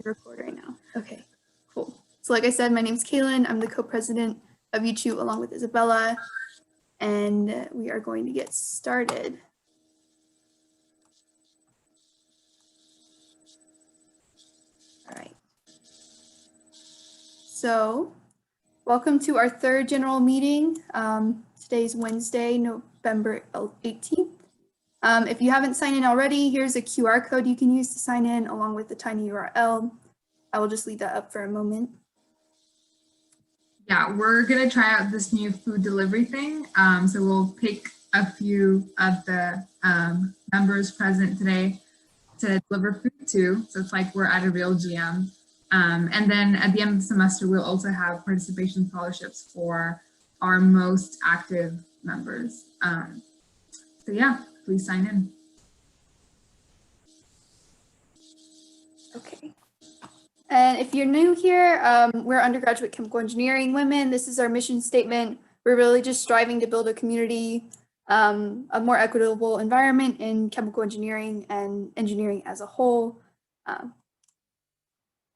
Record right now. Okay, cool. So like I said, my name's Kaylin. I'm the co-president of U2 along with Isabella, and we are going to get started. All right. So welcome to our third general meeting. Today's Wednesday, November 18th. If you haven't signed in already, here's a QR code you can use to sign in along with the tiny URL. I will just leave that up for a moment. Yeah, we're gonna try out this new food delivery thing. So we'll pick a few of the members present today to deliver food to. So it's like we're at a real GM. And then at the end of the semester, we'll also have participation scholarships for our most active members. So yeah, please sign in. Okay. And if you're new here, we're undergraduate chemical engineering women. This is our mission statement. We're really just striving to build a community, a more equitable environment in chemical engineering and engineering as a whole.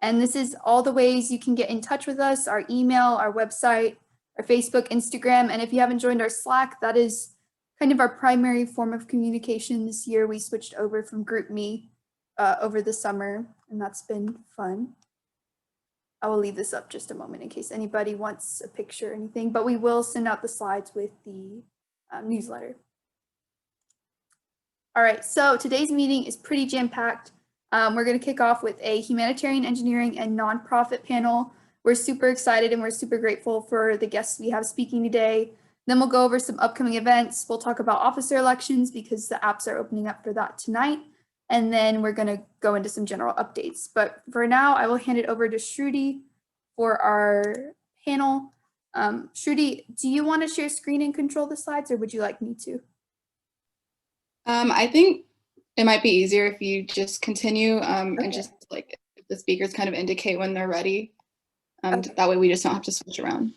And this is all the ways you can get in touch with us, our email, our website, our Facebook, Instagram. And if you haven't joined our Slack, that is kind of our primary form of communication this year. We switched over from GroupMe over the summer, and that's been fun. I will leave this up just a moment in case anybody wants a picture or anything, but we will send out the slides with the newsletter. All right, so today's meeting is pretty jam-packed. We're going to kick off with a humanitarian engineering and nonprofit panel. We're super excited and we're super grateful for the guests we have speaking today. Then we'll go over some upcoming events. We'll talk about officer elections because the apps are opening up for that tonight. And then we're going to go into some general updates. But for now, I will hand it over to Shruti for our panel. Shruti, do you want to share screen and control the slides, or would you like me to? I think it might be easier if you just continue and just like if the speakers kind of indicate when they're ready. That way we just don't have to switch around.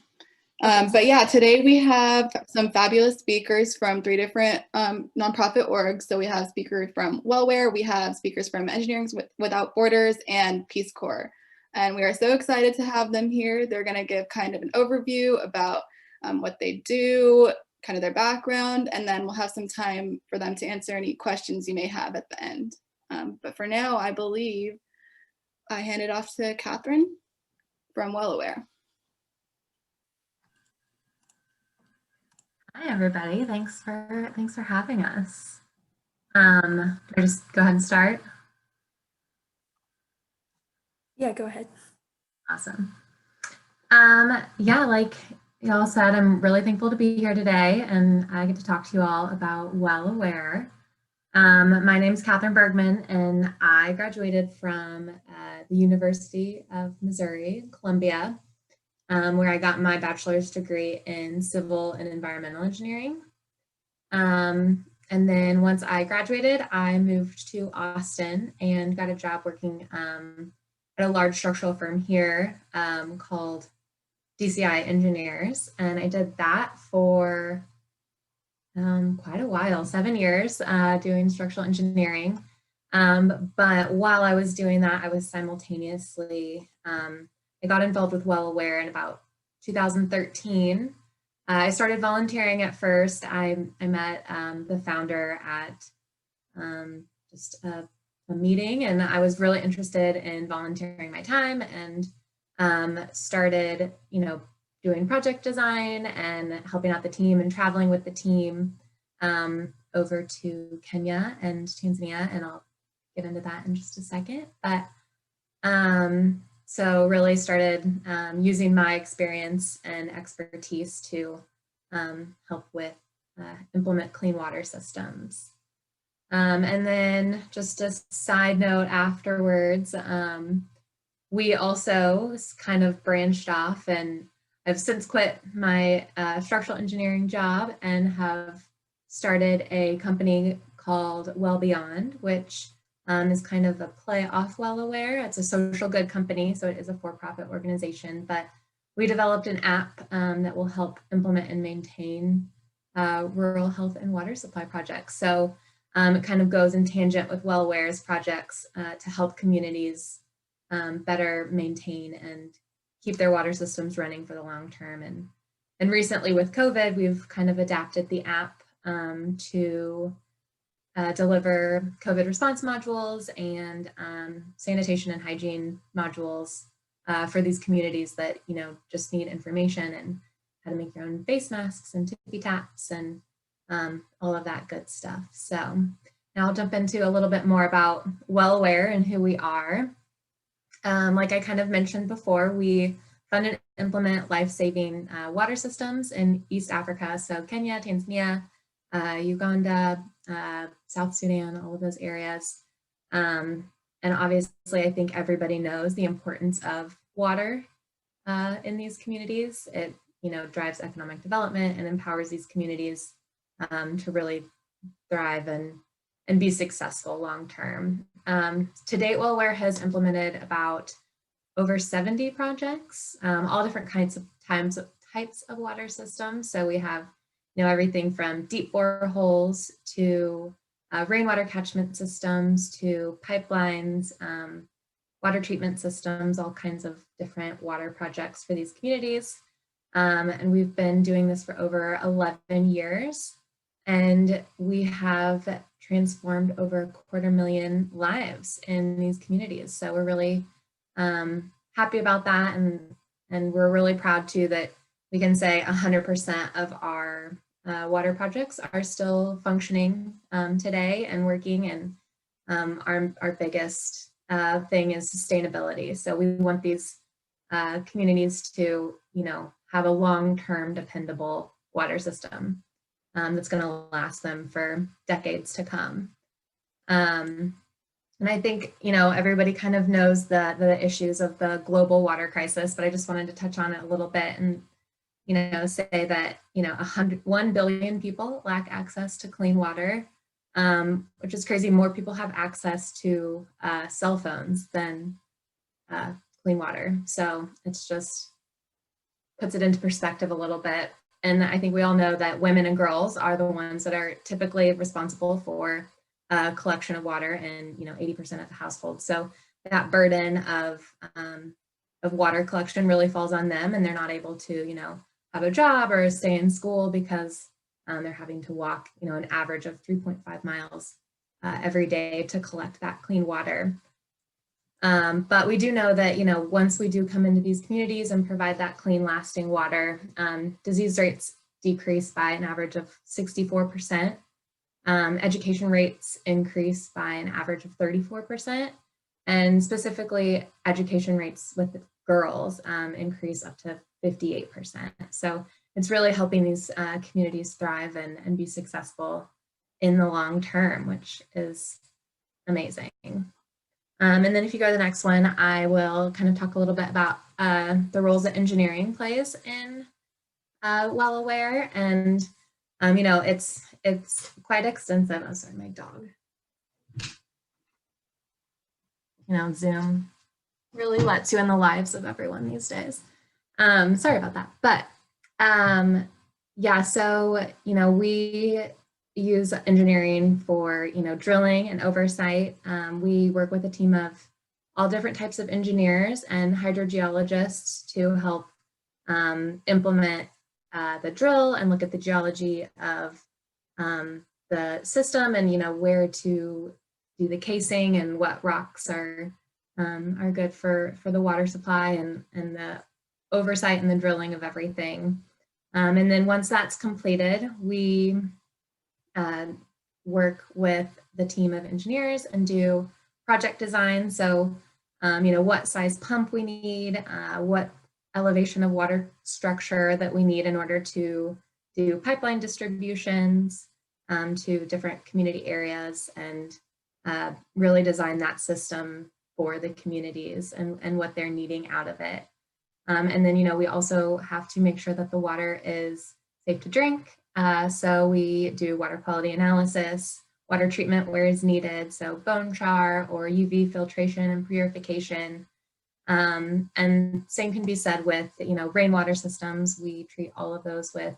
But yeah, today we have some fabulous speakers from 3 different nonprofit orgs. So we have speakers from Wellware, we have speakers from Engineering Without Borders, and Peace Corps. And we are so excited to have them here. They're gonna give kind of an overview about what they do, kind of their background, and then we'll have some time for them to answer any questions you may have at the end. But for now, I believe I hand it off to Catherine from Wellware. Hi, everybody. Thanks for having us. Can I just go ahead and start? Yeah, go ahead. Awesome. Yeah, like y'all said, I'm really thankful to be here today, and I get to talk to you all about Wellware. My name's Catherine Bergman, and I graduated from the University of Missouri, Columbia, where I got my bachelor's degree in civil and environmental engineering. And then once I graduated, I moved to Austin and got a job working at a large structural firm here called DCI Engineers. And I did that for quite a while, 7 years doing structural engineering. But while I was doing that, I was simultaneously I got involved with Wellware in about 2013. I started volunteering at first. I met the founder at just a meeting, and I was really interested in volunteering my time and started, doing project design and helping out the team and traveling with the team over to Kenya and Tanzania, and I'll get into that in just a second. But so really started using my experience and expertise to help with implement clean water systems. And then just a side note afterwards, we also kind of branched off, and I've since quit my structural engineering job and have started a company called Well Beyond, which is kind of a play off Wellware. It's a social good company, so it is a for-profit organization, but we developed an app that will help implement and maintain rural health and water supply projects. So it kind of goes in tangent with Wellware's projects to help communities better maintain and keep their water systems running for the long term. And recently with COVID, we've kind of adapted the app to deliver COVID response modules and sanitation and hygiene modules for these communities that, just need information and how to make your own face masks and tippy taps and all of that good stuff. So now I'll jump into a little bit more about Wellaware and who we are. Like I kind of mentioned before, we fund and implement life-saving water systems in East Africa. So Kenya, Tanzania, Uganda, South Sudan, all of those areas. And obviously, I think everybody knows the importance of water in these communities. It, drives economic development and empowers these communities to really thrive and be successful long term. To date, Wellaware has implemented about over 70 projects, all different types of water systems. So we have, everything from deep boreholes to rainwater catchment systems to pipelines, water treatment systems, all kinds of different water projects for these communities. And we've been doing this for over 11 years. And we have transformed over 250,000 lives in these communities. So we're really happy about that. And we're really proud too that we can say 100% of our water projects are still functioning today and working. And our biggest thing is sustainability. So we want these communities to, have a long-term dependable water system that's going to last them for decades to come. And I think, everybody kind of knows the issues of the global water crisis, but I just wanted to touch on it a little bit and, say that, 1 billion people lack access to clean water, which is crazy. More people have access to cell phones than clean water. So it's just puts it into perspective a little bit. And I think we all know that women and girls are the ones that are typically responsible for collection of water in 80% of the households. So that burden of water collection really falls on them, and they're not able to have a job or stay in school because they're having to walk an average of 3.5 miles every day to collect that clean water. But we do know that once we do come into these communities and provide that clean, lasting water, disease rates decrease by an average of 64%. Education rates increase by an average of 34%, and specifically education rates with girls increase up to 58%. So it's really helping these communities thrive and be successful in the long term, which is amazing. And then if you go to the next one, I will kind of talk a little bit about the roles that engineering plays in Wellaware. And it's quite extensive. Oh, sorry, my dog. Zoom really lets you in the lives of everyone these days. Sorry about that. But yeah, so, we use engineering for, drilling and oversight. We work with a team of all different types of engineers and hydrogeologists to help implement the drill and look at the geology of the system and, where to do the casing and what rocks are good for the water supply and the oversight and the drilling of everything. And then once that's completed, we work with the team of engineers and do project design. So, what size pump we need, what elevation of water structure that we need in order to do pipeline distributions to different community areas and really design that system for the communities and what they're needing out of it. And then, we also have to make sure that the water is safe to drink. So we do water quality analysis, water treatment where is needed, so bone char or UV filtration and purification. And same can be said with, rainwater systems. We treat all of those with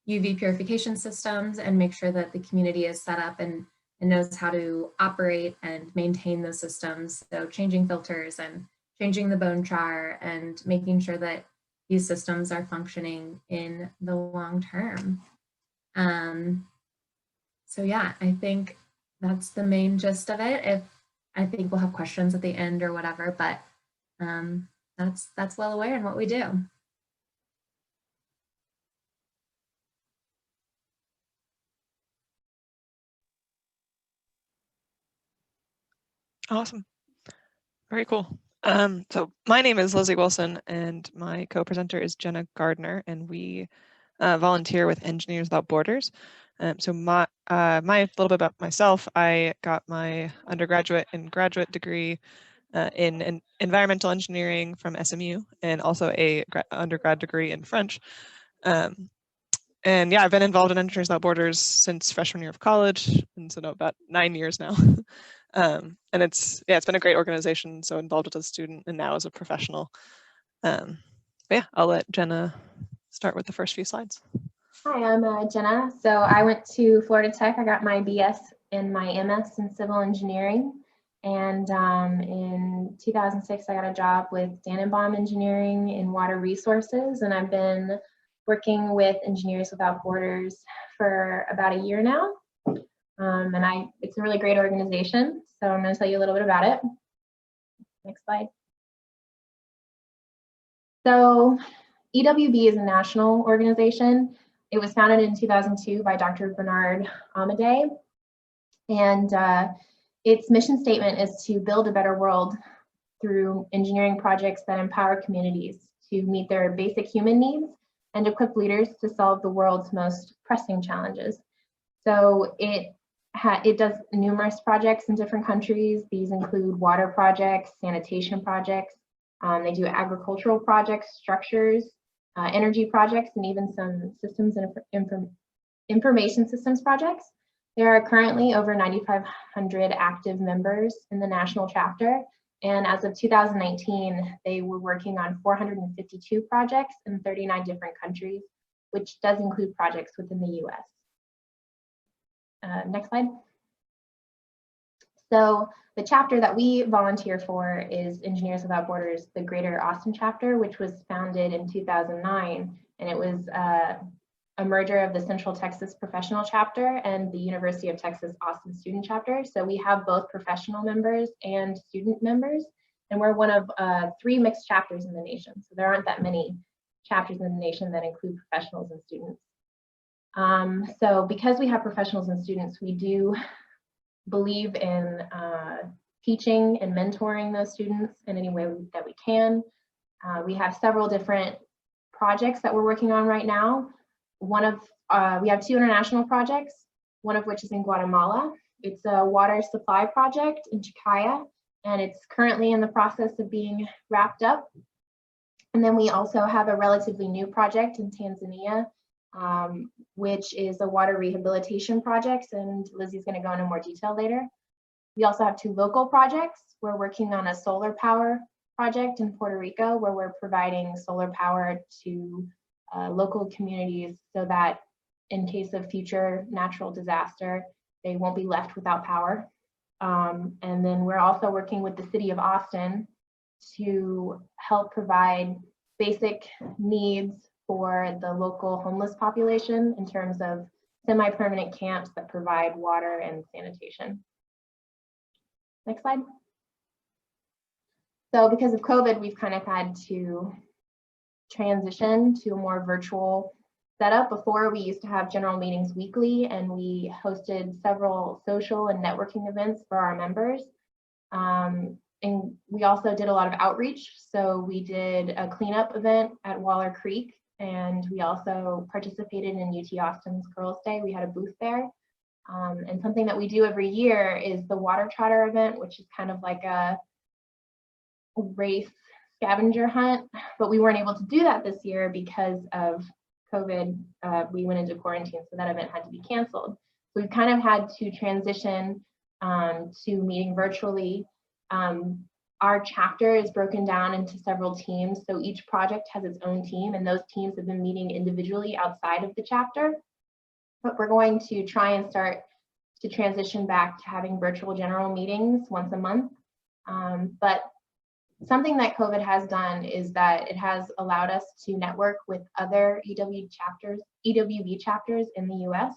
UV purification systems and make sure that the community is set up and knows how to operate and maintain those systems. So changing filters and changing the bone char and making sure that these systems are functioning in the long term. So yeah, I think that's the main gist of it. I think we'll have questions at the end or whatever, but that's well aware in what we do. Awesome. Very cool. So my name is Lizzie Wilson and my co-presenter is Jenna Gardner, and we volunteer with Engineers Without Borders. So my little bit about myself, I got my undergraduate and graduate degree in environmental engineering from SMU, and also a undergrad degree in French. And yeah, I've been involved in Engineers Without Borders since freshman year of college, and so about 9 years now. And it's been a great organization, so involved as a student and now as a professional. But yeah, I'll let Jenna start with the first few slides. Hi, I'm Jenna. So I went to Florida Tech. I got my BS and my MS in civil engineering. And in 2006, I got a job with Dannenbaum Engineering in water resources. And I've been working with Engineers Without Borders for about a year now. And it's a really great organization. So I'm going to tell you a little bit about it. Next slide. So EWB is a national organization. It was founded in 2002 by Dr. Bernard Amadei, and its mission statement is to build a better world through engineering projects that empower communities to meet their basic human needs and equip leaders to solve the world's most pressing challenges. So it does numerous projects in different countries. These include water projects, sanitation projects. They do agricultural projects, structures, energy projects, and even some systems and information systems projects. There are currently over 9,500 active members in the national chapter, and as of 2019, they were working on 452 projects in 39 different countries, which does include projects within the US. Next slide. So the chapter that we volunteer for is Engineers Without Borders, the Greater Austin chapter, which was founded in 2009. And it was a merger of the Central Texas Professional Chapter and the University of Texas Austin Student Chapter. So we have both professional members and student members. And we're one of 3 mixed chapters in the nation. So there aren't that many chapters in the nation that include professionals and students. So because we have professionals and students, we do believe in teaching and mentoring those students in any way that we can. We have several different projects that we're working on right now. We have 2 international projects, one of which is in Guatemala. It's a water supply project in Chicaya, and it's currently in the process of being wrapped up. And then we also have a relatively new project in Tanzania, which is a water rehabilitation project, and Lizzie's going to go into more detail later. We also have 2 local projects. We're working on a solar power project in Puerto Rico, where we're providing solar power to local communities so that in case of future natural disaster, they won't be left without power. And then we're also working with the city of Austin to help provide basic needs for the local homeless population in terms of semi-permanent camps that provide water and sanitation. Next slide. So because of COVID, we've kind of had to transition to a more virtual setup. Before, we used to have general meetings weekly, and we hosted several social and networking events for our members. And we also did a lot of outreach. So we did a cleanup event at Waller Creek, and we also participated in UT Austin's Girls' Day. We had a booth there. And something that we do every year is the Water Trotter event, which is kind of like a race scavenger hunt, but we weren't able to do that this year because of COVID. We went into quarantine, so that event had to be canceled. So we've kind of had to transition to meeting virtually. Our chapter is broken down into several teams, so each project has its own team, and those teams have been meeting individually outside of the chapter. But we're going to try and start to transition back to having virtual general meetings once a month. But something that COVID has done is that it has allowed us to network with other EWB chapters in the US.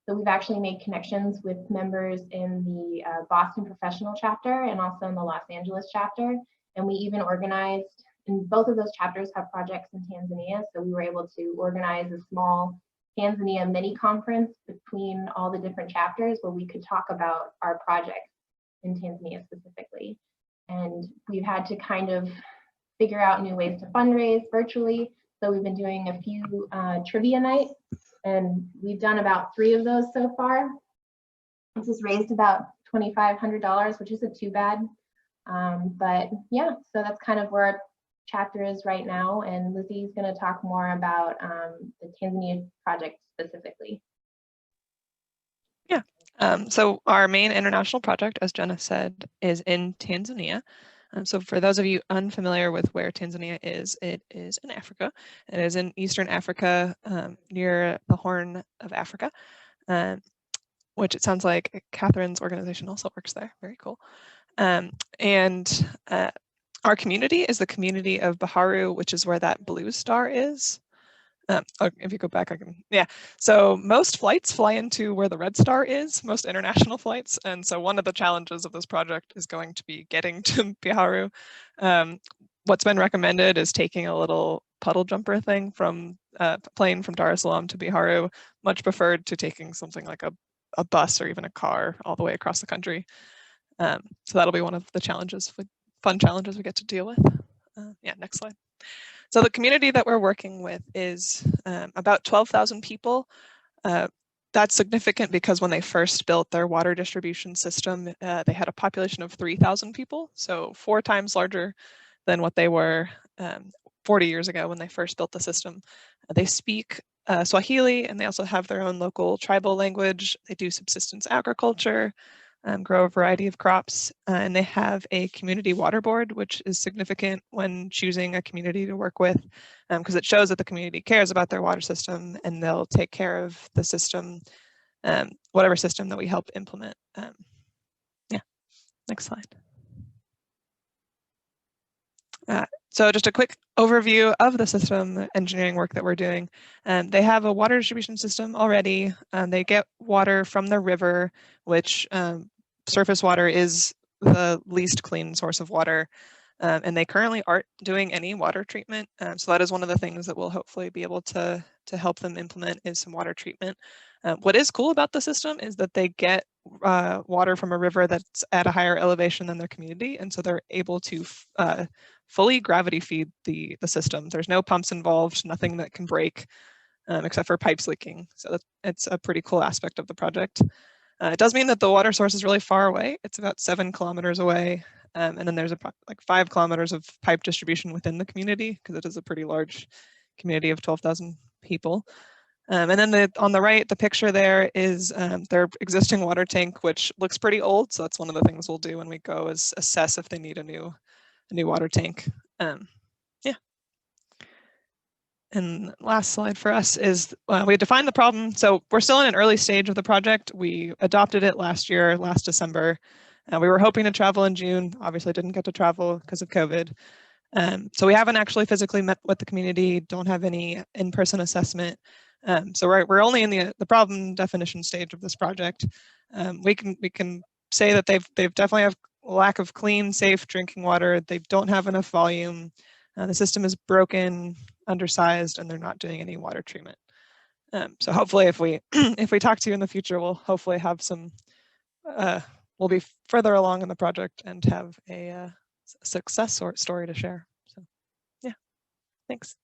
So we've actually made connections with members in the Boston professional chapter and also in the Los Angeles chapter. And we even organized, and both of those chapters have projects in Tanzania. So we were able to organize a small Tanzania mini conference between all the different chapters where we could talk about our projects in Tanzania specifically. And we've had to kind of figure out new ways to fundraise virtually. So we've been doing a few trivia nights, and we've done about 3 of those so far. This has raised about $2,500, which isn't too bad. But yeah, so that's kind of where our chapter is right now. And Lizzie's going to talk more about the Tanzania project specifically. Yeah. So our main international project, as Jenna said, is in Tanzania. So for those of you unfamiliar with where Tanzania is, it is in Africa. It is in Eastern Africa, near the Horn of Africa, which it sounds like Catherine's organization also works there. Very cool. And our community is the community of Baharu, which is where that blue star is. If you go back, I can, yeah. So most flights fly into where the red star is, most international flights. And so one of the challenges of this project is going to be getting to Biharu. What's been recommended is taking a little puddle jumper thing from plane from Dar es Salaam to Biharu, much preferred to taking something like a bus or even a car all the way across the country. So that'll be one of the challenges, fun challenges we get to deal with. Yeah, next slide. So the community that we're working with is about 12,000 people. That's significant because when they first built their water distribution system, they had a population of 3,000 people, so 4 times larger than what they were 40 years ago when they first built the system. They speak Swahili, and they also have their own local tribal language. They do subsistence agriculture, grow a variety of crops, and they have a community water board, which is significant when choosing a community to work with, because it shows that the community cares about their water system and they'll take care of the system, whatever system that we help implement. Yeah, next slide. So just a quick overview of the system engineering work that we're doing. They have a water distribution system already. They get water from the river, which surface water is the least clean source of water. And they currently aren't doing any water treatment. So that is one of the things that we'll hopefully be able to help them implement is some water treatment. What is cool about the system is that they get water from a river that's at a higher elevation than their community. And so they're able to fully gravity feed the system. There's no pumps involved, nothing that can break except for pipes leaking. So it's a pretty cool aspect of the project. It does mean that the water source is really far away. It's about 7 kilometers away. And then there's like 5 kilometers of pipe distribution within the community because it is a pretty large community of 12,000 people. And then on the right, the picture there is their existing water tank, which looks pretty old. So that's one of the things we'll do when we go is assess if they need a new water tank. Yeah. And last slide for us is we defined the problem. So we're still in an early stage of the project. We adopted it last December. We were hoping to travel in June, obviously didn't get to travel because of COVID. So we haven't actually physically met with the community, don't have any in-person assessment. So we're only in the problem definition stage of this project. We can say that they've definitely have lack of clean, safe drinking water. They don't have enough volume. The system is broken, undersized, and they're not doing any water treatment. So hopefully if we if we talk to you in the future, we'll hopefully have some, we'll be further along in the project and have a success story to share. So yeah, thanks.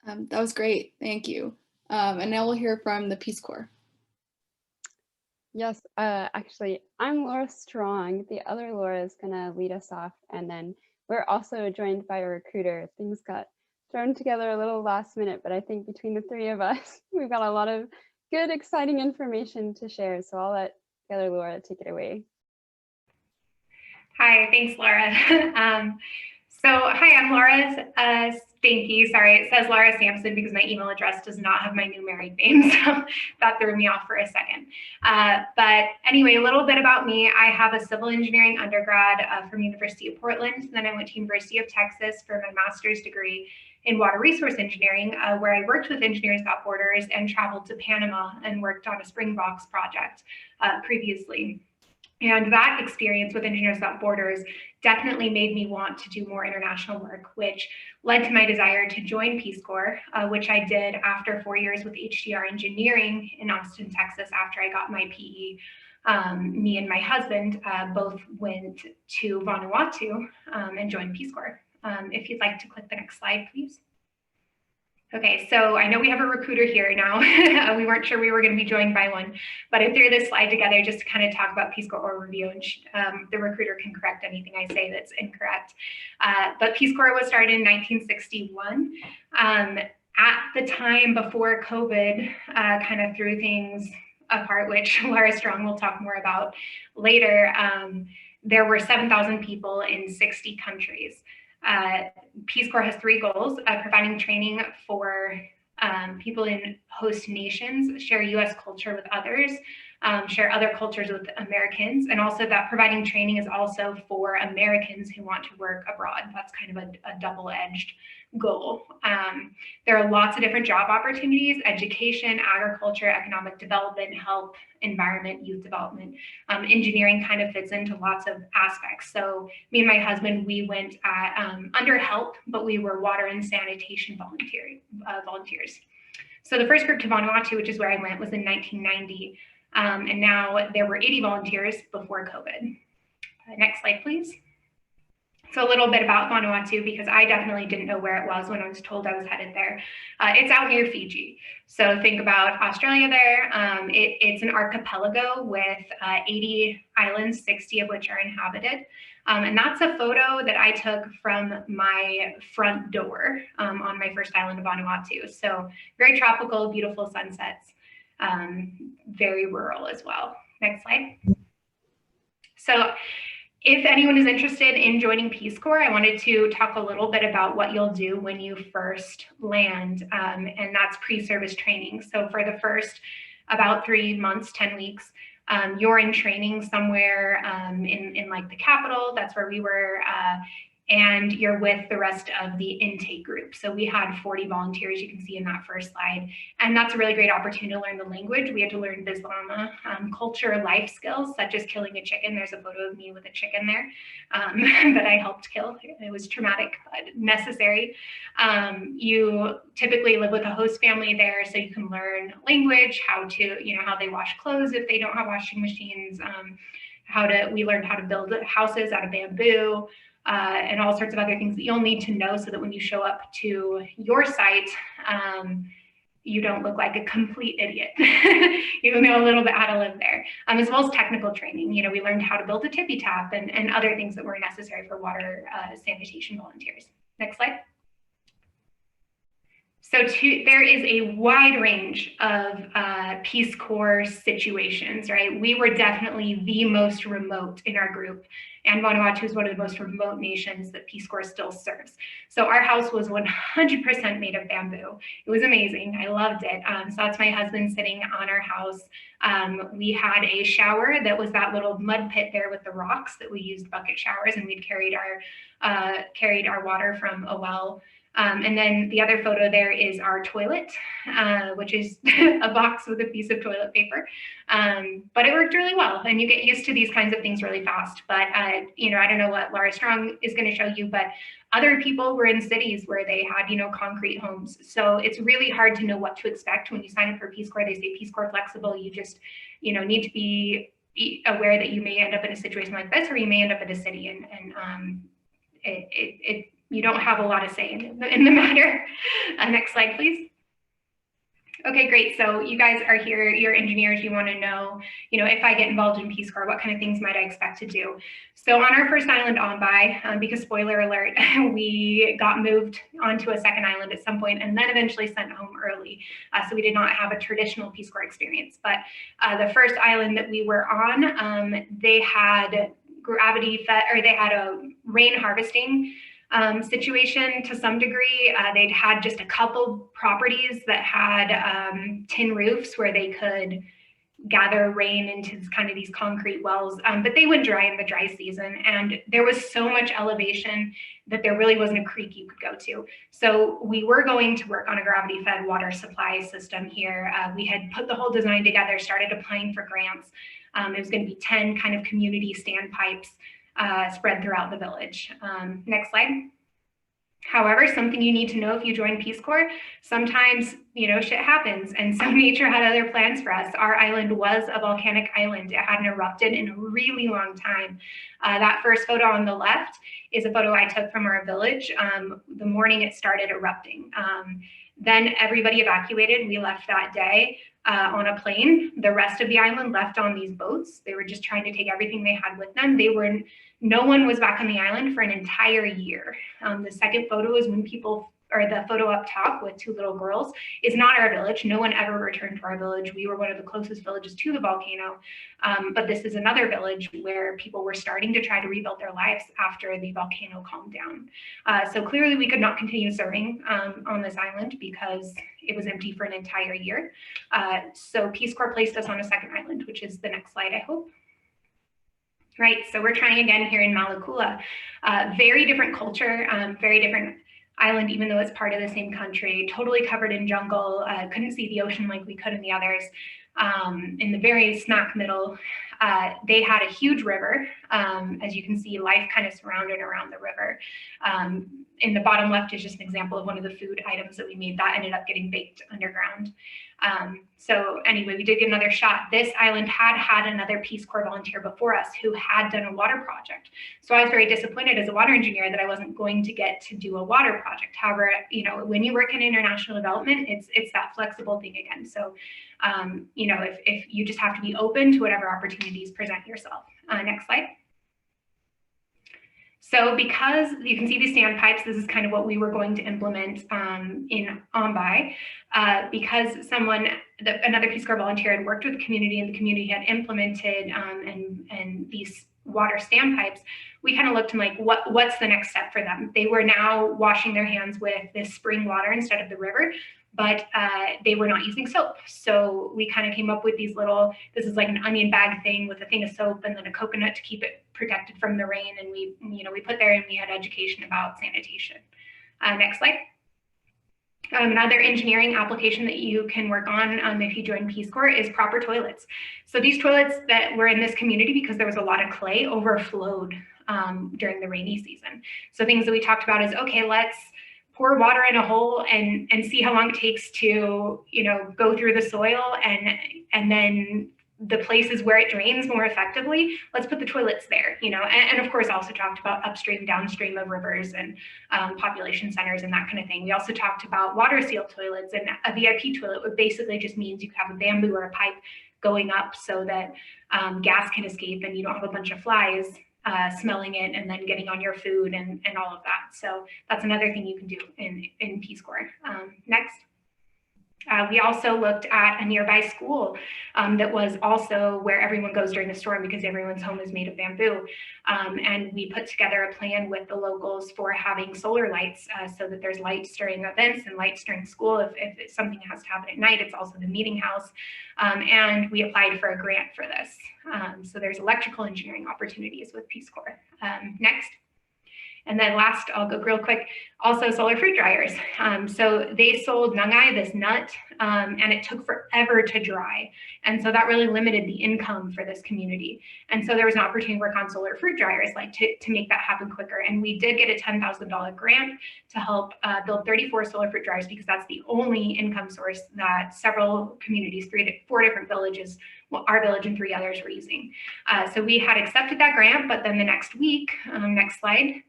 That was great, thank you. And now we'll hear from the Peace Corps. Yes, actually, I'm Laura Strong. The other Laura is gonna lead us off, and then we're also joined by a recruiter. Things got thrown together a little last minute, but I think between the 3 of us, we've got a lot of good, exciting information to share. So I'll let the other Laura take it away. Hi, thanks, Laura. So, hi, I'm Laura Stanky. Sorry, it says Laura Sampson because my email address does not have my new married name, so that threw me off for a second. But anyway, a little bit about me. I have a civil engineering undergrad from University of Portland. Then I went to University of Texas for my master's degree in water resource engineering, where I worked with Engineers Without Borders and traveled to Panama and worked on a Springboks project previously. And that experience with Engineers Without Borders definitely made me want to do more international work, which led to my desire to join Peace Corps, which I did after 4 years with HDR Engineering in Austin, Texas, after I got my PE. Me and my husband both went to Vanuatu and joined Peace Corps. If you'd like to click the next slide, please. Okay, so I know we have a recruiter here now. We weren't sure we were going to be joined by one, but I threw this slide together just to kind of talk about Peace Corps overview, and the recruiter can correct anything I say that's incorrect. But Peace Corps was started in 1961. At the time before COVID kind of threw things apart, which Laura Strong will talk more about later, there were 7,000 people in 60 countries. Peace Corps has 3 goals: providing training for people in host nations, share U.S. culture with others, share other cultures with Americans, and also that providing training is also for Americans who want to work abroad. That's kind of a double-edged goal. There are lots of different job opportunities: education, agriculture, economic development, health, environment, youth development. Engineering kind of fits into lots of aspects. So me and my husband, we went at, under help, but we were water and sanitation volunteers. So the first group to Vanuatu, which is where I went, was in 1990. And now there were 80 volunteers before COVID. Next slide, please. So a little bit about Vanuatu, because I definitely didn't know where it was when I was told I was headed there. It's out near Fiji. So think about Australia there. It's an archipelago with 80 islands, 60 of which are inhabited. And that's a photo that I took from my front door on my first island of Vanuatu. So very tropical, beautiful sunsets, very rural as well. Next slide. So if anyone is interested in joining Peace Corps, I wanted to talk a little bit about what you'll do when you first land, and that's pre-service training. So for the first about 3 months, 10 weeks, you're in training somewhere in like the capital. That's where we were, and you're with the rest of the intake group. So we had 40 volunteers, you can see in that first slide. And that's a really great opportunity to learn the language. We had to learn Bislama, culture, life skills, such as killing a chicken. There's a photo of me with a chicken there that I helped kill. It was traumatic, but necessary. You typically live with a host family there, so you can learn language, how they wash clothes if they don't have washing machines, we learned how to build houses out of bamboo, and all sorts of other things that you'll need to know so that when you show up to your site, you don't look like a complete idiot. You know a little bit how to live there, as well as technical training. We learned how to build a tippy tap and other things that were necessary for water sanitation volunteers. Next slide. So there is a wide range of Peace Corps situations, right? We were definitely the most remote in our group, and Vanuatu is one of the most remote nations that Peace Corps still serves. So our house was 100% made of bamboo. It was amazing. I loved it. So that's my husband sitting on our house. We had a shower that was that little mud pit there with the rocks that we used bucket showers, and we'd carried our water from a well. And then the other photo there is our toilet, which is a box with a piece of toilet paper. But it worked really well, and you get used to these kinds of things really fast. But, I don't know what Laura Strong is going to show you, but other people were in cities where they had, concrete homes. So it's really hard to know what to expect when you sign up for Peace Corps. They say Peace Corps flexible. You just, need to be aware that you may end up in a situation like this, or you may end up in a city, and you don't have a lot of say in the matter. Next slide, please. Okay, great. So you guys are here, you're engineers, you want to know, if I get involved in Peace Corps, what kind of things might I expect to do? So on our first island, Ombai, because spoiler alert, we got moved onto a second island at some point and then eventually sent home early. So we did not have a traditional Peace Corps experience. But the first island that we were on, they had gravity fed, or they had a rain harvesting situation to some degree. They'd had just a couple properties that had tin roofs where they could gather rain into kind of these concrete wells, but they would dry in the dry season. And there was so much elevation that there really wasn't a creek you could go to. So we were going to work on a gravity fed water supply system here. We had put the whole design together, started applying for grants. It was going to be 10 kind of community standpipes spread throughout the village. Next slide. However, something you need to know if you join Peace Corps, sometimes, shit happens. And so nature had other plans for us. Our island was a volcanic island. It hadn't erupted in a really long time. That first photo on the left is a photo I took from our village the morning it started erupting. Then everybody evacuated. We left that day on a plane. The rest of the island left on these boats. They were just trying to take everything they had with them. No one was back on the island for an entire year. The second photo is when the photo up top with two little girls is not our village. No one ever returned to our village. We were one of the closest villages to the volcano. But this is another village where people were starting to try to rebuild their lives after the volcano calmed down. So clearly we could not continue serving on this island because it was empty for an entire year. So Peace Corps placed us on a second island, which is the next slide, I hope. Right, so we're trying again here in Malekula. Very different culture, very different island, even though it's part of the same country, totally covered in jungle, couldn't see the ocean like we could in the others. In the very smack middle, they had a huge river. As you can see, life kind of surrounded around the river. In the bottom left is just an example of one of the food items that we made that ended up getting baked underground. So anyway, we did get another shot. This island had another Peace Corps volunteer before us who had done a water project. So I was very disappointed as a water engineer that I wasn't going to get to do a water project. However, when you work in international development, it's that flexible thing again. So, if you just have to be open to whatever opportunities present yourself. Next slide. So because you can see these standpipes, this is kind of what we were going to implement in Ombai. Because another Peace Corps volunteer had worked with the community and the community had implemented and these water standpipes, we kind of looked and like, what's the next step for them? They were now washing their hands with this spring water instead of the river, but they were not using soap. So we kind of came up with these this is like an onion bag thing with a thing of soap and then a coconut to keep it protected from the rain. And we put there and we had education about sanitation. Next slide. Another engineering application that you can work on if you join Peace Corps is proper toilets. So these toilets that were in this community, because there was a lot of clay, overflowed during the rainy season. So things that we talked about is, okay, let's pour water in a hole and see how long it takes to, go through the soil and then the places where it drains more effectively, let's put the toilets there, and of course also talked about upstream, downstream of rivers and population centers and that kind of thing. We also talked about water seal toilets, and a VIP toilet would basically just means you have a bamboo or a pipe going up so that gas can escape and you don't have a bunch of flies smelling it and then getting on your food and all of that. So that's another thing you can do in Peace Corps. Next. We also looked at a nearby school that was also where everyone goes during the storm because everyone's home is made of bamboo. And we put together a plan with the locals for having solar lights so that there's lights during events and lights during school. If something has to happen at night, it's also the meeting house. And we applied for a grant for this. So there's electrical engineering opportunities with Peace Corps. Next. And then last, I'll go real quick, also solar fruit dryers. So they sold nangai, this nut, and it took forever to dry. And so that really limited the income for this community. And so there was an opportunity to work on solar fruit dryers, like to make that happen quicker. And we did get a $10,000 grant to help build 34 solar fruit dryers because that's the only income source that several communities, 4 different villages, our village and 3 others were using. So we had accepted that grant, but then the next week, next slide,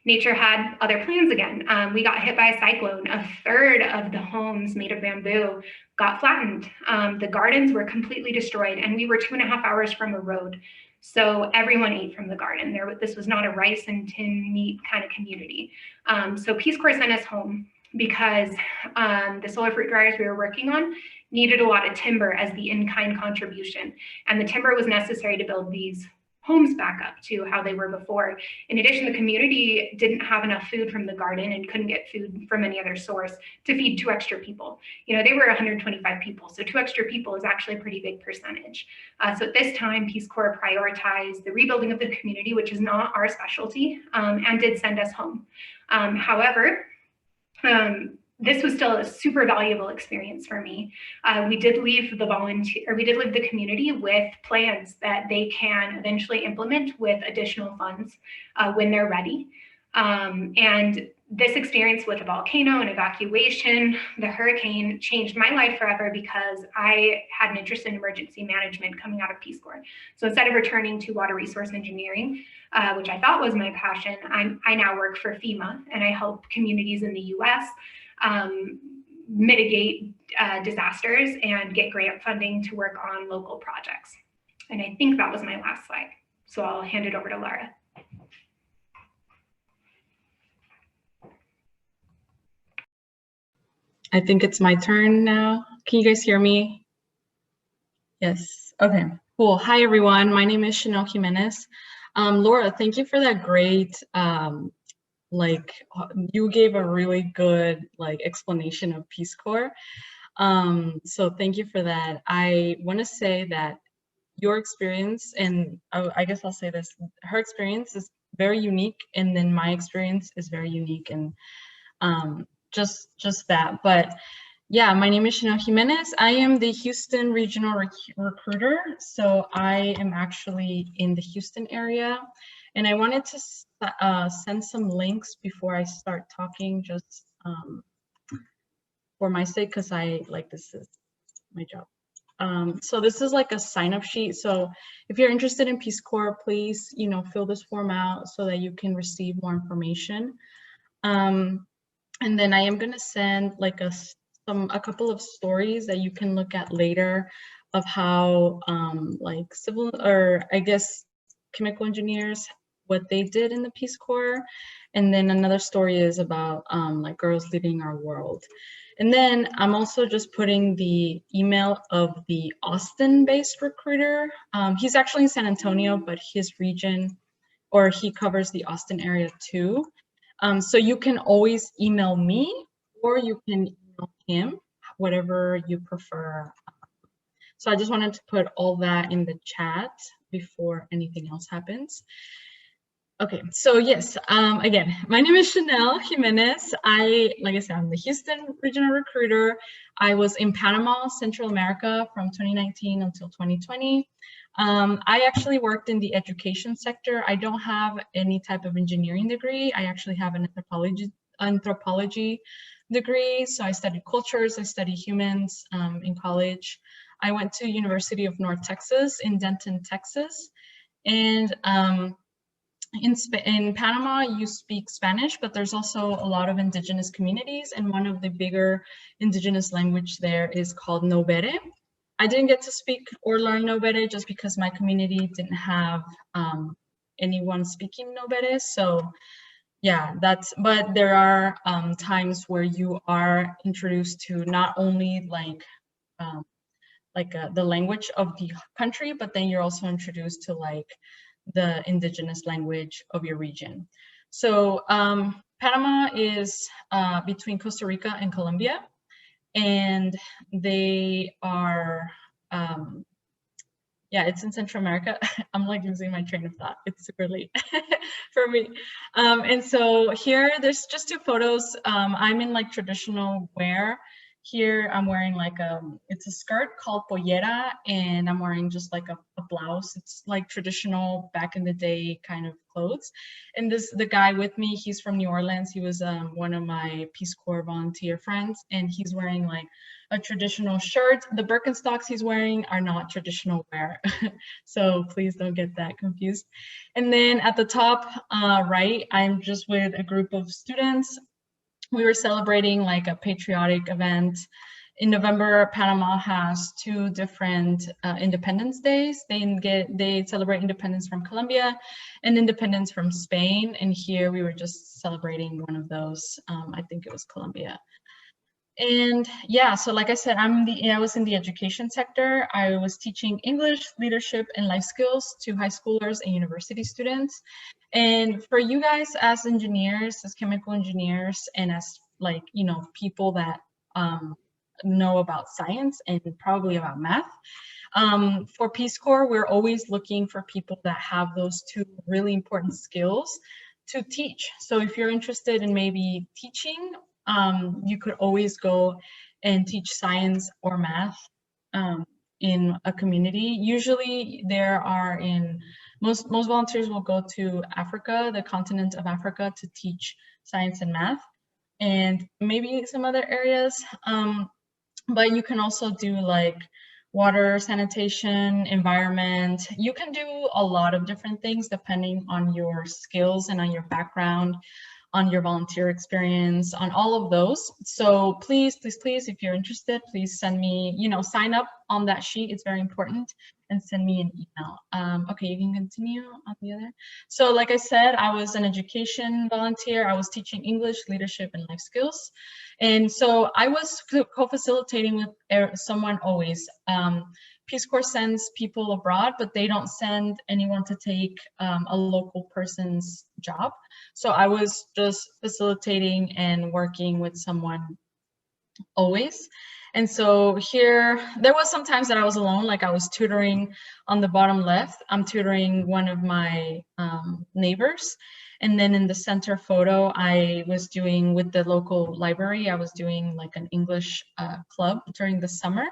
nature had other plans again. We got hit by a cyclone. A third of the homes made of bamboo got flattened. The gardens were completely destroyed, and we were 2.5 hours from a road. So everyone ate from the garden. This was not a rice and tin meat kind of community. So Peace Corps sent us home because the solar fruit dryers we were working on needed a lot of timber as the in-kind contribution. And the timber was necessary to build these homes back up to how they were before. In addition, the community didn't have enough food from the garden and couldn't get food from any other source to feed 2 extra people. They were 125 people, so 2 extra people is actually a pretty big percentage. So at this time, Peace Corps prioritized the rebuilding of the community, which is not our specialty, and did send us home. However, this was still a super valuable experience for me. We did leave the community with plans that they can eventually implement with additional funds when they're ready. And this experience with a volcano and evacuation, the hurricane, changed my life forever because I had an interest in emergency management coming out of Peace Corps. So instead of returning to water resource engineering, which I thought was my passion, I now work for FEMA, and I help communities in the US mitigate disasters and get grant funding to work on local projects. And I think that was my last slide. So I'll hand it over to Lara. I think it's my turn now. Can you guys hear me? Yes. Okay, cool. Hi, everyone. My name is Chanel Jimenez. Laura, thank you for that great, you gave a really good explanation of Peace Corps. So thank you for that. I want to say that your experience, and I guess I'll say this, her experience is very unique, and then my experience is very unique, and just that. But yeah, my name is Chanel Jimenez. I am the Houston Regional Recruiter. So I am actually in the Houston area, and I wanted to send some links before I start talking, just for my sake, because this is my job. So this is like a sign-up sheet. So if you're interested in Peace Corps, please, fill this form out so that you can receive more information. And then I am gonna send a couple of stories that you can look at later of how civil, or I guess chemical engineers, what they did in the Peace Corps. And then another story is about girls leading our world. And then I'm also just putting the email of the Austin-based recruiter. He's actually in San Antonio, but his region, or he covers the Austin area too. So you can always email me, or you can email him, whatever you prefer. So I just wanted to put all that in the chat before anything else happens. Okay, so yes, again, my name is Chanel Jimenez. Like I said, I'm the Houston Regional Recruiter. I was in Panama, Central America from 2019 until 2020. I actually worked in the education sector. I don't have any type of engineering degree. I actually have an anthropology degree. So I studied cultures, I studied humans in college. I went to University of North Texas in Denton, Texas. And in Panama, you speak Spanish, but there's also a lot of indigenous communities, and one of the bigger indigenous language there is called Novere. I didn't get to speak or learn Novere just because my community didn't have anyone speaking Novere. So yeah, but there are times where you are introduced to not only the language of the country, but then you're also introduced to the indigenous language of your region. So Panama is between Costa Rica and Colombia, and they are, yeah, it's in Central America. I'm losing my train of thought. It's super late for me. And so here, there's just 2 photos. I'm in traditional wear. Here I'm wearing it's a skirt called pollera, and I'm wearing just a blouse. It's traditional back in the day kind of clothes. And the guy with me, he's from New Orleans. He was one of my Peace Corps volunteer friends, and he's wearing a traditional shirt. The Birkenstocks he's wearing are not traditional wear. So please don't get that confused. And then at the top right, I'm just with a group of students. We were celebrating a patriotic event. In November, Panama has 2 different Independence Days. They celebrate independence from Colombia and independence from Spain. And here we were just celebrating one of those. I think it was Colombia. And yeah, so like I said, I was in the education sector. I was teaching English, leadership, and life skills to high schoolers and university students. And for you guys as engineers, as chemical engineers, and as like, you know, people that know about science and probably about math, for Peace Corps, we're always looking for people that have those two really important skills to teach. So if you're interested in maybe teaching, you could always go and teach science or math in a community. Usually there are most volunteers will go to Africa, the continent of Africa, to teach science and math, and maybe some other areas. But you can also do like water, sanitation, environment. You can do a lot of different things depending on your skills and on your background, on your volunteer experience, on all of those. So please, please, please, if you're interested, please send me, you know, sign up on that sheet. It's very important, and send me an email. Okay, you can continue on the other. So like I said, I was an education volunteer. I was teaching English, leadership, and life skills. And so I was co-facilitating with someone always. Peace Corps sends people abroad, but they don't send anyone to take a local person's job. So I was just facilitating and working with someone always. And so here, there was some times that I was alone, like I was tutoring on the bottom left. I'm tutoring one of my neighbors. And then in the center photo, I was doing with the local library, I was doing like an English club during the summer.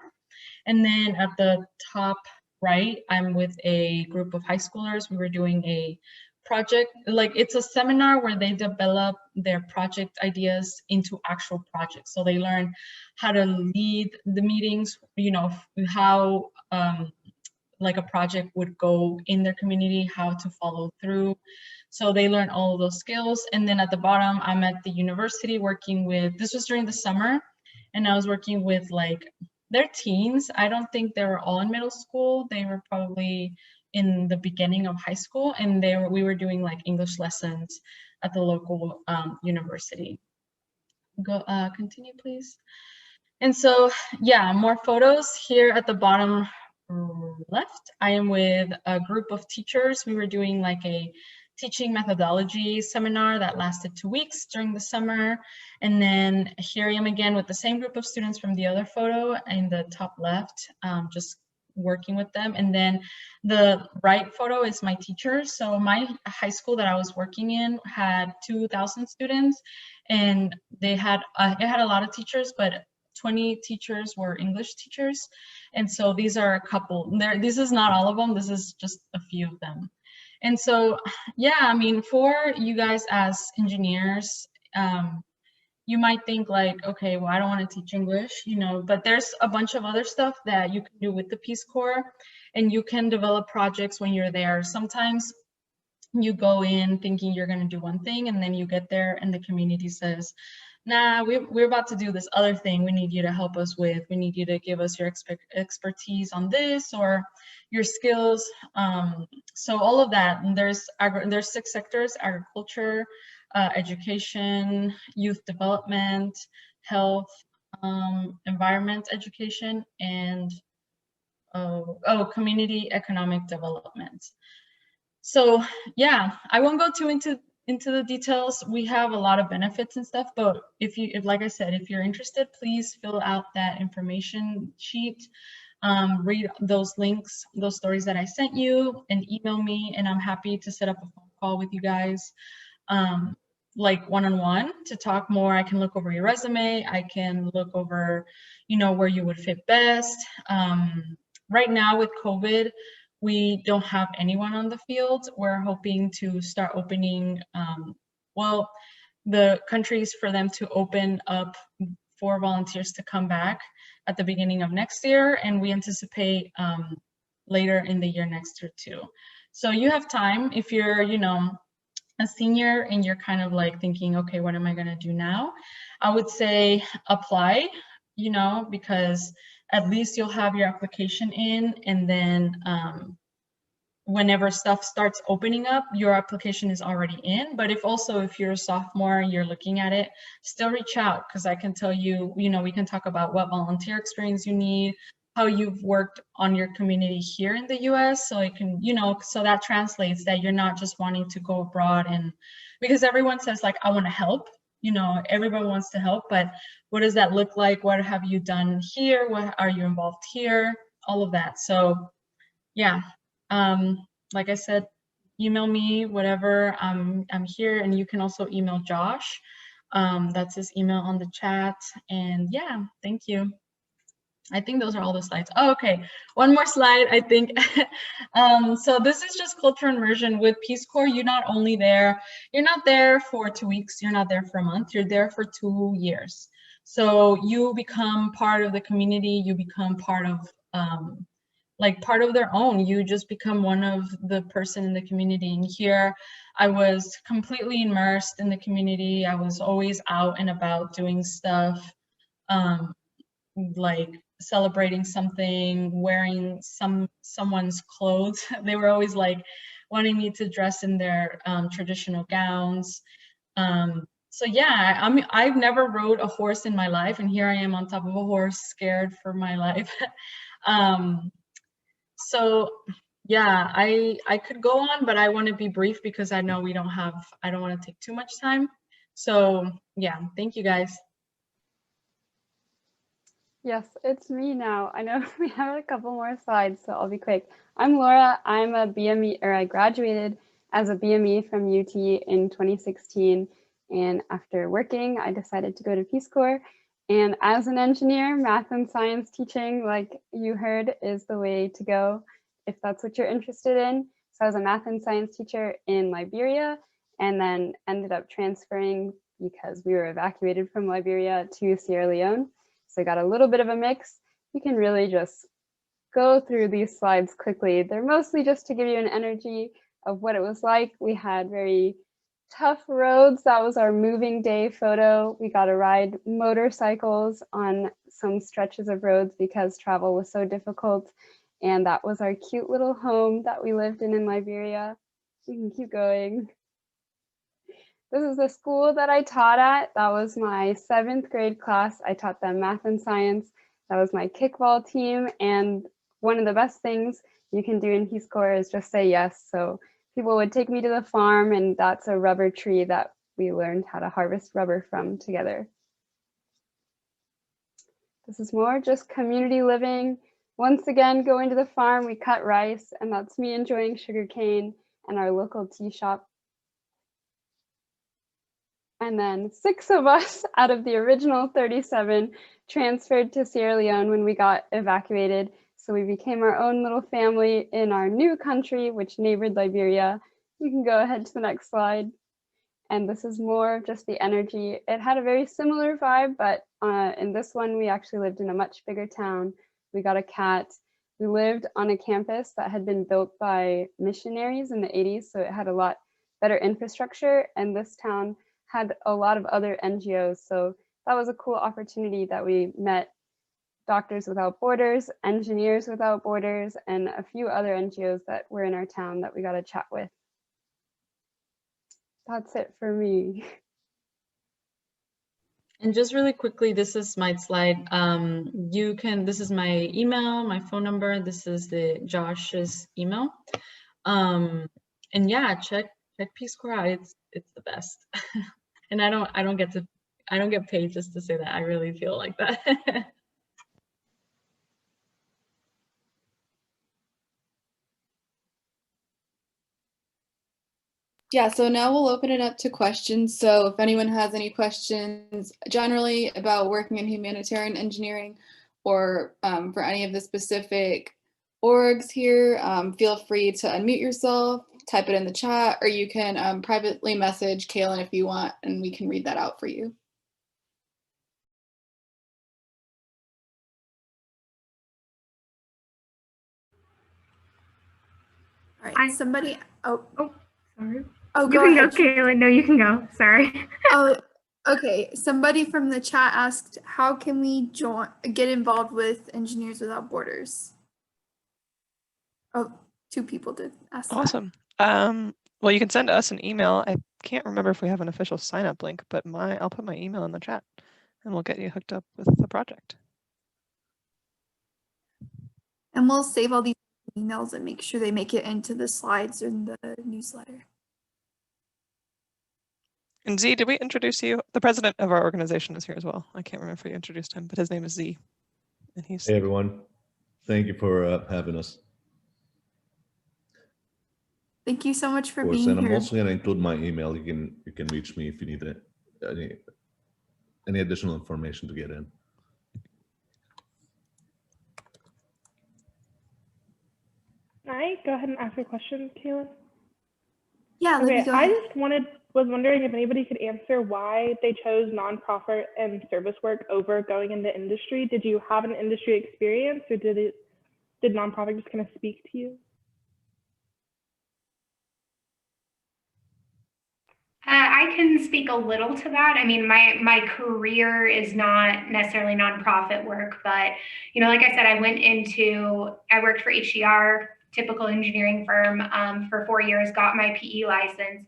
And then at the top right, I'm with a group of high schoolers. We were doing a project, like it's a seminar where they develop their project ideas into actual projects. So they learn how to lead the meetings, you know, how like a project would go in their community, how to follow through. So they learn all of those skills. And then at the bottom, I'm at the university working with, this was during the summer, and I was working with like, they're teens. I don't think they were all in middle school. They were probably in the beginning of high school, and we were doing like English lessons at the local university. Go, continue, please. And so, yeah, more photos here at the bottom left. I am with a group of teachers. We were doing like a teaching methodology seminar that lasted 2 weeks during the summer. And then here I am again with the same group of students from the other photo in the top left, just working with them. And then the right photo is my teachers. So my high school that I was working in had 2,000 students, and it had a lot of teachers, but 20 teachers were English teachers. And so these are a couple there. This is not all of them. This is just a few of them. And so, yeah, I mean, for you guys as engineers, you might think like, okay, well, I don't want to teach English, you know, but there's a bunch of other stuff that you can do with the Peace Corps, and you can develop projects when you're there. Sometimes you go in thinking you're going to do one thing, and then you get there and the community says, nah, we're about to do this other thing. We need you to help us with. We need you to give us your expertise on this or your skills. So all of that. And there's 6 sectors: agriculture, education, youth development, health, environment education, and community economic development. So yeah, I won't go too into the details. We have a lot of benefits and stuff, but if like I said, if you're interested, please fill out that information sheet, read those links, those stories that I sent you, and email me, and I'm happy to set up a phone call with you guys, like one-on-one, to talk more. I can look over your resume. I can look over, you know, where you would fit best. Right now with COVID, we don't have anyone on the field. We're hoping to start opening, well, the countries for them to open up for volunteers to come back at the beginning of next year. And we anticipate later in the year next year too. So you have time. If you're, you know, a senior and you're kind of like thinking, okay, what am I gonna do now? I would say apply, you know, because at least you'll have your application in, and then whenever stuff starts opening up, your application is already in. But if you're a sophomore, you're looking at it, still reach out, because I can tell you, we can talk about what volunteer experience you need, how you've worked on your community here in the US, so it can, so that translates that you're not just wanting to go abroad. And because everyone says like, I want to help, everyone wants to help, but what does that look like? What have you done here? What are you involved here? All of that. So yeah, like I said, email me, whatever. I'm here, and you can also email Josh. That's his email on the chat. And yeah, thank you. I think those are all the slides. Oh, okay, one more slide, I think. So this is just culture immersion with Peace Corps. You're not there for 2 weeks, you're not there for a month, you're there for 2 years. So you become part of the community, you become part of part of their own. You just become one of the person in the community. And here I was completely immersed in the community. I was always out and about doing stuff, like celebrating something, wearing someone's clothes. They were always like wanting me to dress in their traditional gowns. So yeah, I've never rode a horse in my life, and here I am on top of a horse, scared for my life. So yeah, I could go on, but I want to be brief because I know I don't want to take too much time. So yeah, thank you guys. Yes, it's me now. I know we have a couple more slides, so I'll be quick. I'm Laura. I'm a BME, or I graduated as a BME from UT in 2016. And after working, I decided to go to Peace Corps. And as an engineer, math and science teaching, like you heard, is the way to go if that's what you're interested in. So I was a math and science teacher in Liberia, and then ended up transferring because we were evacuated from Liberia to Sierra Leone. So I got a little bit of a mix. You can really just go through these slides quickly. They're mostly just to give you an energy of what it was like. We had very tough roads. That was our moving day photo. We got to ride motorcycles on some stretches of roads because travel was so difficult. And that was our cute little home that we lived in Liberia. You can keep going. This is the school that I taught at. That was my 7th grade class. I taught them math and science. That was my kickball team. And one of the best things you can do in Peace Corps is just say yes. So people would take me to the farm, and that's a rubber tree that we learned how to harvest rubber from together. This is more just community living. Once again, going to the farm, we cut rice, and that's me enjoying sugarcane and our local tea shop. And then 6 of us out of the original 37 transferred to Sierra Leone when we got evacuated. So we became our own little family in our new country, which neighbored Liberia. You can go ahead to the next slide. And this is more of just the energy. It had a very similar vibe, but in this one, we actually lived in a much bigger town. We got a cat. We lived on a campus that had been built by missionaries in the 80s, so it had a lot better infrastructure. And this town had a lot of other NGOs. So that was a cool opportunity that we met Doctors Without Borders, Engineers Without Borders, and a few other NGOs that were in our town that we got to chat with. That's it for me. And just really quickly, this is my slide. This is my email, my phone number. This is Josh's email. And yeah, check Peace Corps out. It's the best. And I don't get paid just to say that. I really feel like that. Yeah, so now we'll open it up to questions. So if anyone has any questions generally about working in humanitarian engineering, or for any of the specific orgs here, feel free to unmute yourself, type it in the chat, or you can privately message Kaylin if you want, and we can read that out for you. All right, somebody, Sorry. Oh, you can go, Kaylin. No, you can go. Sorry. Oh, okay. Somebody from the chat asked, how can we get involved with Engineers Without Borders? Oh, 2 people did ask that. Awesome. Well, you can send us an email. I can't remember if we have an official sign up link, but I'll put my email in the chat and we'll get you hooked up with the project. And we'll save all these emails and make sure they make it into the slides in the newsletter. And Z, did we introduce you? The president of our organization is here as well. I can't remember if we introduced him, but his name is Z. And he's Hey everyone, thank you for having us. Thank you so much for Of course, being and I'm here. also going to include my email. You can reach me if you need any additional information to get in. Can I go ahead and ask a question, Kaylin? Yeah, Okay, go I ahead. just was wondering if anybody could answer why they chose nonprofit and service work over going into industry. Did you have an industry experience, or did nonprofit just kind of speak to you? I can speak a little to that. I mean, my career is not necessarily nonprofit work, but like I said, I worked for HDR, typical engineering firm, for 4 years, got my PE license.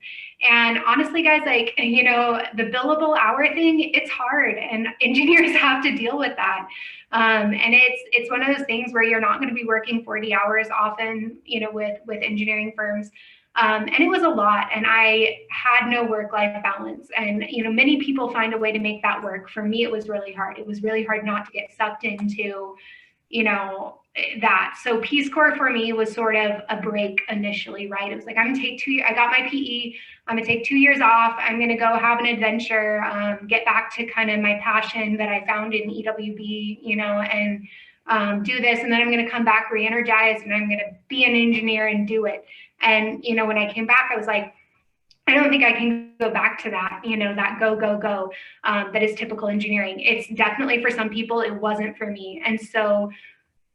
And honestly, guys, the billable hour thing, it's hard, and engineers have to deal with that. And it's one of those things where you're not going to be working 40 hours often, with engineering firms. And it was a lot, and I had no work-life balance. And, many people find a way to make that work. For me, it was really hard. It was really hard not to get sucked into, that. So Peace Corps for me was sort of a break initially, right? It was like, I'm gonna take 2 years, I got my PE, I'm gonna take 2 years off. I'm gonna go have an adventure, get back to kind of my passion that I found in EWB, and do this. And then I'm gonna come back re-energized, and I'm gonna be an engineer and do it. And, when I came back, I was like, I don't think I can go back to that, that go, that is typical engineering. It's definitely for some people, it wasn't for me. And so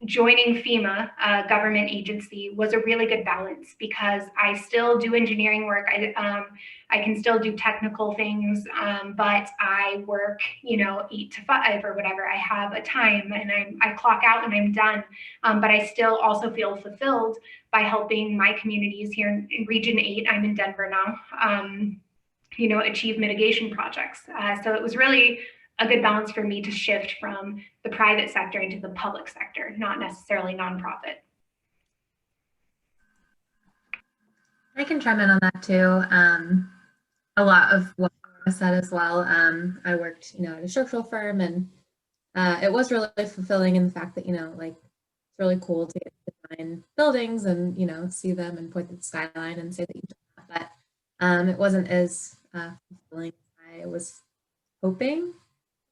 joining FEMA, a government agency, was a really good balance, because I still do engineering work. I can still do technical things, but I work, 8 to 5 or whatever. I have a time, and I clock out and I'm done. But I still also feel fulfilled by helping my communities here in Region 8. I'm in Denver now. Achieve mitigation projects. So it was really a good balance for me to shift from the private sector into the public sector, not necessarily nonprofit. I can chime in on that too. A lot of what I said as well. I worked, at a structural firm, and it was really fulfilling in the fact that, it's really cool to get to design buildings and, see them and point at the skyline and say that you've done that. But it wasn't as fulfilling as I was hoping.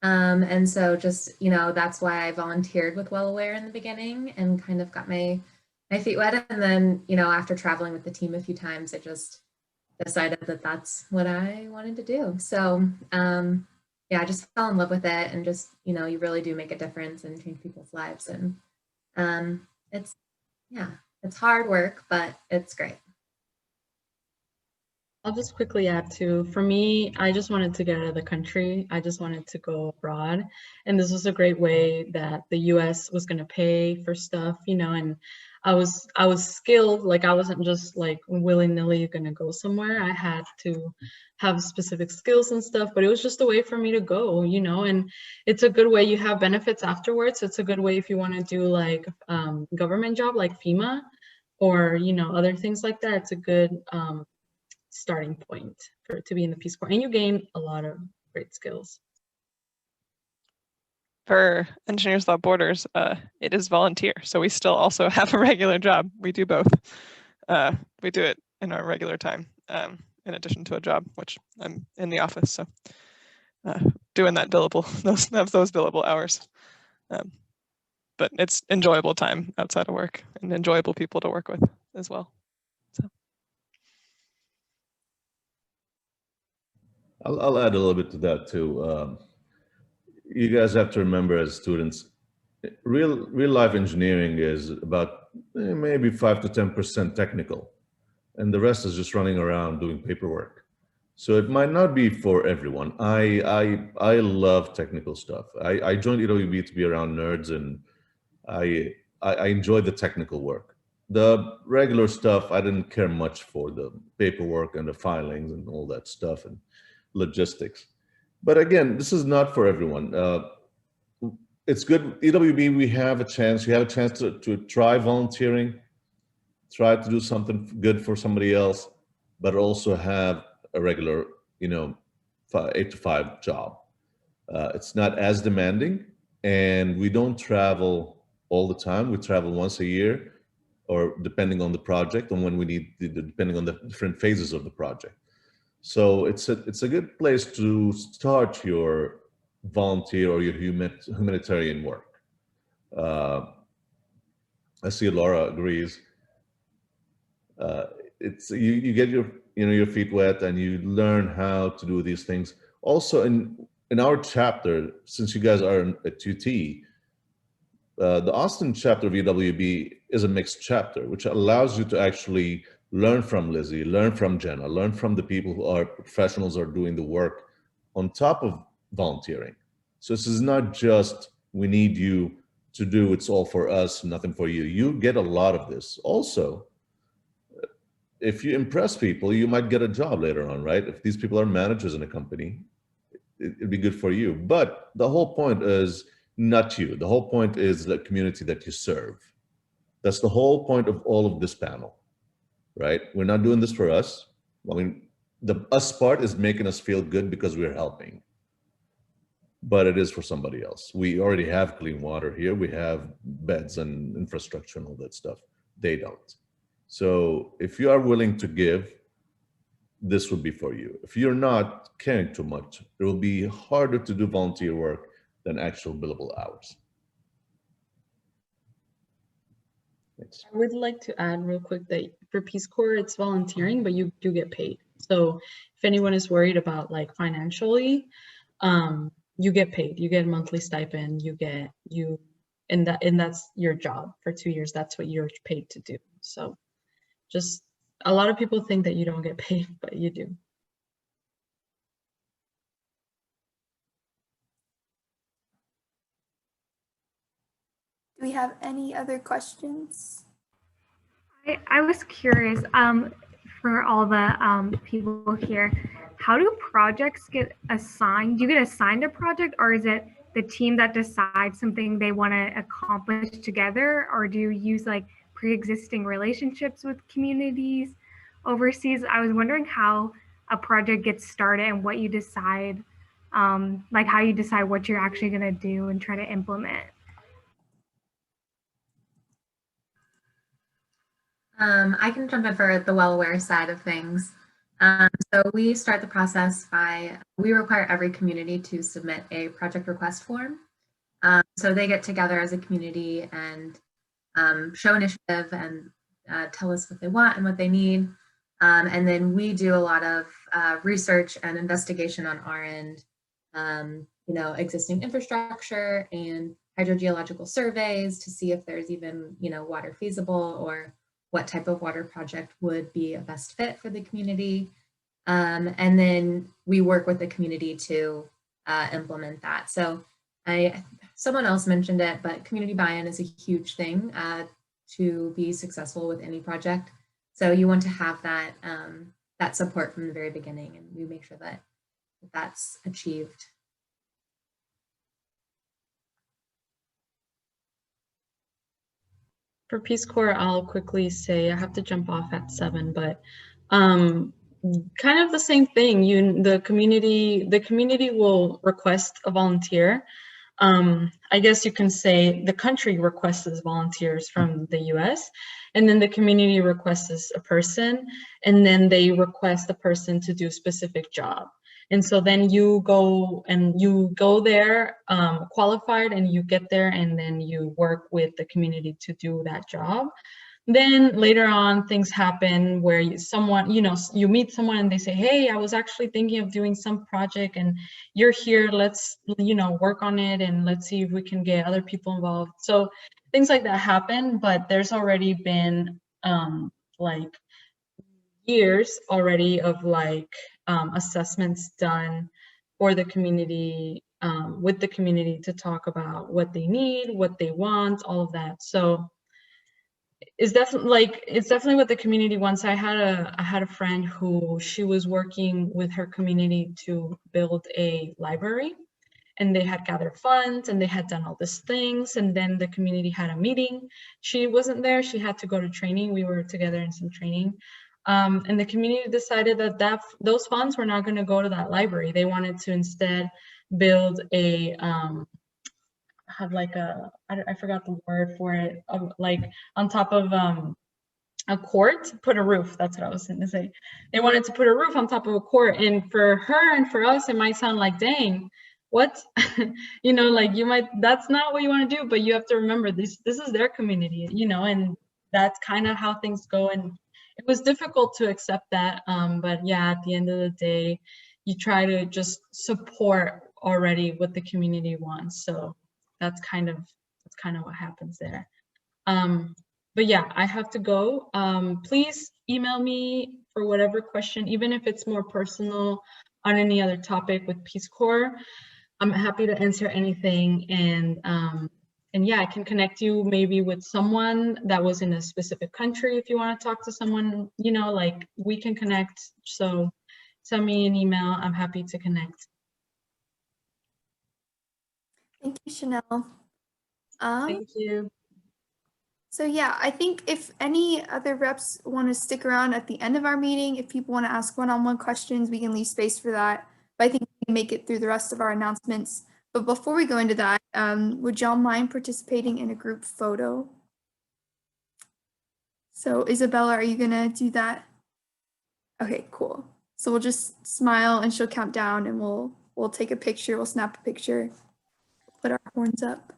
And so just, that's why I volunteered with Well Aware in the beginning and kind of got my feet wet. And then, after traveling with the team a few times, I just decided that that's what I wanted to do. So, yeah, I just fell in love with it, and just, you really do make a difference and change people's lives. And it's hard work, but it's great. I'll just quickly add too, for me, I just wanted to get out of the country. I just wanted to go abroad. And this was a great way that the US was going to pay for stuff, and I was skilled. Like, I wasn't just like willy-nilly going to go somewhere. I had to have specific skills and stuff, but it was just a way for me to go, and it's a good way. You have benefits afterwards. It's a good way if you want to do like government job like FEMA or, other things like that. It's a good starting point to be in the Peace Corps, and you gain a lot of great skills. For Engineers Without Borders, it is volunteer, so we still also have a regular job. We do both. We do it in our regular time, in addition to a job, which I'm in the office, so doing that billable, those billable hours. But it's enjoyable time outside of work, and enjoyable people to work with as well. So. I'll add a little bit to that too. You guys have to remember as students, real life engineering is about maybe 5 to 10% technical, and the rest is just running around doing paperwork. So it might not be for everyone. I love technical stuff. I joined EWB to be around nerds, and I enjoy the technical work. The regular stuff, I didn't care much for the paperwork and the filings and all that stuff and logistics. But again, this is not for everyone. It's good. EWB, we have a chance. You have a chance to try volunteering, try to do something good for somebody else, but also have a regular, 8 to 5 job. It's not as demanding, and we don't travel all the time. We travel once a year, or depending on the project and when we need, depending on the different phases of the project. So it's a good place to start your volunteer or your humanitarian work. I see Laura agrees. It's you get your feet wet and you learn how to do these things. Also in our chapter, since you guys are at UT, the Austin chapter of EWB is a mixed chapter, which allows you to actually learn from Lizzie, learn from Jenna, learn from the people who are professionals or doing the work on top of volunteering. So this is not just, we need you to do, it's all for us, nothing for you. You get a lot of this. Also, if you impress people, you might get a job later on, right? If these people are managers in a company, it'd be good for you. But the whole point is not you. The whole point is the community that you serve. That's the whole point of all of this panel, right? We're not doing this for us. I mean, the us part is making us feel good because we're helping, but it is for somebody else. We already have clean water here. We have beds and infrastructure and all that stuff. They don't. So if you are willing to give, this would be for you. If you're not caring too much, it will be harder to do volunteer work than actual billable hours. Thanks. I would like to add real quick that for Peace Corps, it's volunteering, but you do get paid. So if anyone is worried about like financially, you get paid. You get a monthly stipend. And that's your job for 2 years. That's what you're paid to do. So just a lot of people think that you don't get paid, but you do. Do we have any other questions? I was curious, for all the people here, how do projects get assigned? Do you get assigned a project, or is it the team that decides something they want to accomplish together, or do you use like pre-existing relationships with communities overseas? I was wondering how a project gets started and what you decide, like how you decide what you're actually going to do and try to implement. I can jump in for the well-aware side of things. So we start the process by, we require every community to submit a project request form. So they get together as a community and show initiative and tell us what they want and what they need. And then we do a lot of research and investigation on our end, existing infrastructure and hydrogeological surveys to see if there's even, water feasible or what type of water project would be a best fit for the community. And then we work with the community to implement that. So someone else mentioned it, but community buy-in is a huge thing to be successful with any project. So you want to have that, that support from the very beginning, and we make sure that that's achieved. For Peace Corps, I'll quickly say, I have to jump off at 7, but kind of the same thing. The community will request a volunteer. I guess you can say the country requests volunteers from the US, and then the community requests a person, and then they request the person to do a specific job. And so then you go there qualified, and you get there, and then you work with the community to do that job. Then later on, things happen where you meet someone and they say, hey, I was actually thinking of doing some project and you're here, let's, work on it, and let's see if we can get other people involved. So things like that happen, but there's already been like years already of like assessments done for the community, with the community to talk about what they need, what they want, all of that. So it's definitely what the community wants. I had a friend who she was working with her community to build a library, and they had gathered funds and they had done all these things, and then the community had a meeting. She wasn't there, she had to go to training. We were together in some training, and the community decided that those funds were not going to go to that library. They wanted to instead build a have like I forgot the word for it, like on top of a court, put a roof. That's what I was going to say. They wanted to put a roof on top of a court, and for her and for us, it might sound like, dang, what? You know, like that's not what you want to do, but you have to remember this is their community, you know, and that's kind of how things go. And it was difficult to accept that, but yeah, at the end of the day, you try to just support already what the community wants. So that's kind of what happens there. But yeah, I have to go. Please email me for whatever question, even if it's more personal on any other topic with Peace Corps. I'm happy to answer anything. And yeah, I can connect you maybe with someone that was in a specific country if you want to talk to someone, you know, like we can connect. So send me an email. I'm happy to connect. Thank you, Chanel. Thank you. So yeah, I think if any other reps want to stick around at the end of our meeting, if people want to ask one-on-one questions, we can leave space for that. But I think we can make it through the rest of our announcements. But before we go into that, would y'all mind participating in a group photo? So Isabella, are you gonna do that? Okay, cool. So we'll just smile and she'll count down and we'll take a picture, we'll snap a picture, put our horns up.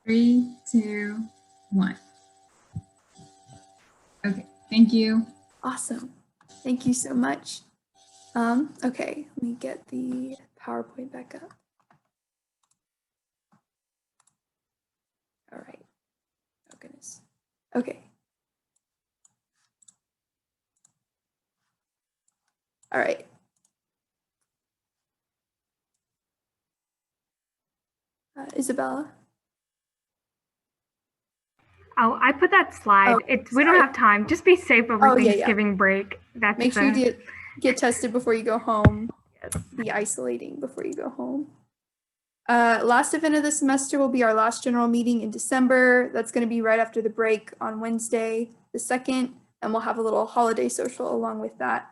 3, 2, 1. Okay, thank you. Awesome. Thank you so much. Okay, let me get the PowerPoint back up. All right. Oh goodness. Okay. All right. Isabella? Oh, I put that slide. Oh, we don't have time. Just be safe over Oh, yeah, yeah. Thanksgiving break. That's Make sure you get tested before you go home. Yes. Be isolating before you go home. Last event of the semester will be our last general meeting in December. That's going to be right after the break on Wednesday, the 2nd, and we'll have a little holiday social along with that.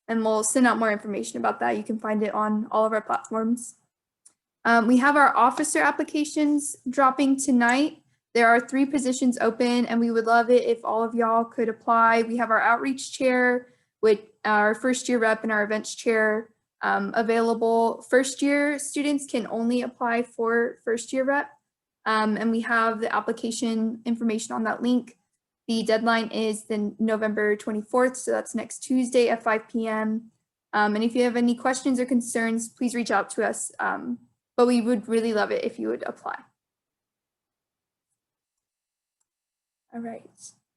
And we'll send out more information about that. You can find it on all of our platforms. We have our officer applications dropping tonight. There are 3 positions open, and we would love it if all of y'all could apply. We have our outreach chair with our first year rep and our events chair available. First year students can only apply for first year rep. And we have the application information on that link. The deadline is the November 24th, so that's next Tuesday at 5 p.m. And if you have any questions or concerns, please reach out to us. But we would really love it if you would apply. All right.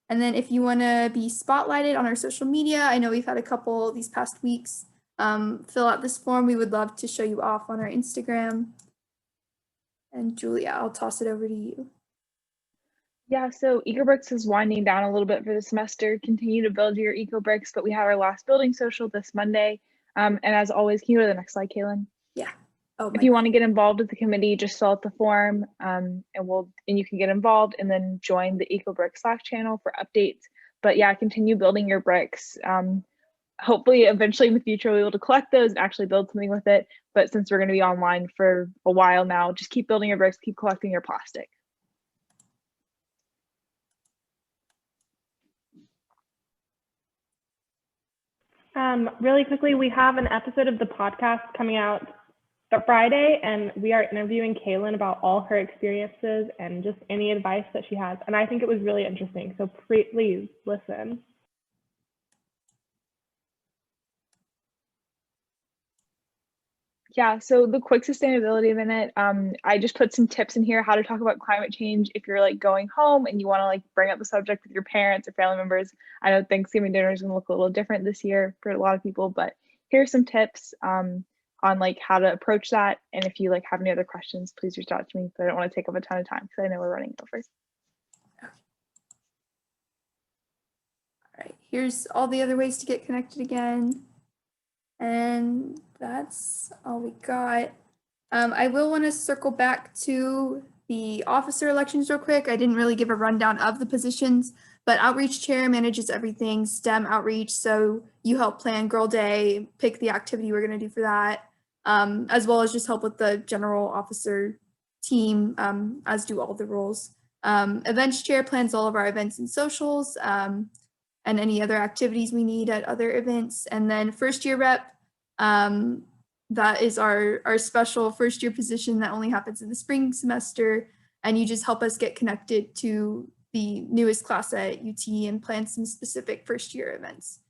And then if you want to be spotlighted on our social media, I know we've had a couple these past weeks. Fill out this form. We would love to show you off on our Instagram. And Julia, I'll toss it over to you. Yeah, so EcoBricks is winding down a little bit for the semester. Continue to build your EcoBricks, but we have our last building social this Monday. And as always, can you go to the next slide, Kaylin? Yeah. Oh, if you want to get involved with the committee, just fill out the form, and you can get involved and then join the EcoBricks Slack channel for updates. But yeah, continue building your bricks. Hopefully, eventually in the future, we'll be able to collect those and actually build something with it. But since we're going to be online for a while now, just keep building your bricks, keep collecting your plastic. Really quickly, we have an episode of the podcast coming out the Friday, and we are interviewing Kaylin about all her experiences and just any advice that she has. And I think it was really interesting, so please listen. Yeah, so the quick sustainability minute, I just put some tips in here how to talk about climate change if you're like going home and you want to like bring up the subject with your parents or family members. I know Thanksgiving dinner is going to look a little different this year for a lot of people, but here's some tips on like how to approach that. And if you like have any other questions, please reach out to me, but I don't want to take up a ton of time because I know we're running over. All right, here's all the other ways to get connected again. And that's all we got. I will want to circle back to the officer elections real quick. I didn't really give a rundown of the positions, but outreach chair manages everything, STEM outreach. So you help plan Girl Day, pick the activity we're going to do for that, as well as just help with the general officer team, as do all the roles. Events chair plans all of our events and socials, and any other activities we need at other events. And then first year rep, that is our special first year position that only happens in the spring semester. And you just help us get connected to the newest class at UT and plan some specific first year events.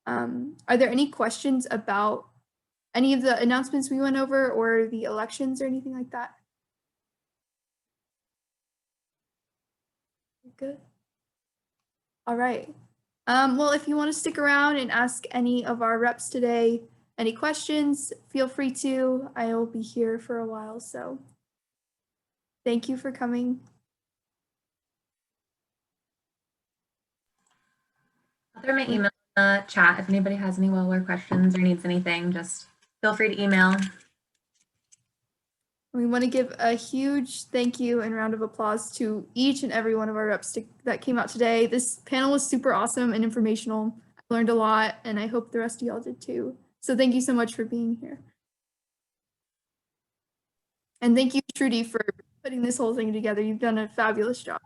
Are there any questions about any of the announcements we went over or the elections or anything like that? Good. All right. Well, if you want to stick around and ask any of our reps today any questions, feel free to. I will be here for a while, so thank you for coming. I'll throw my email in the chat. If anybody has any well-aware questions or needs anything, just feel free to email. We want to give a huge thank you and round of applause to each and every one of our reps that came out today. This panel was super awesome and informational. I learned a lot, and I hope the rest of y'all did too. So thank you so much for being here. And thank you, Trudy, for putting this whole thing together. You've done a fabulous job.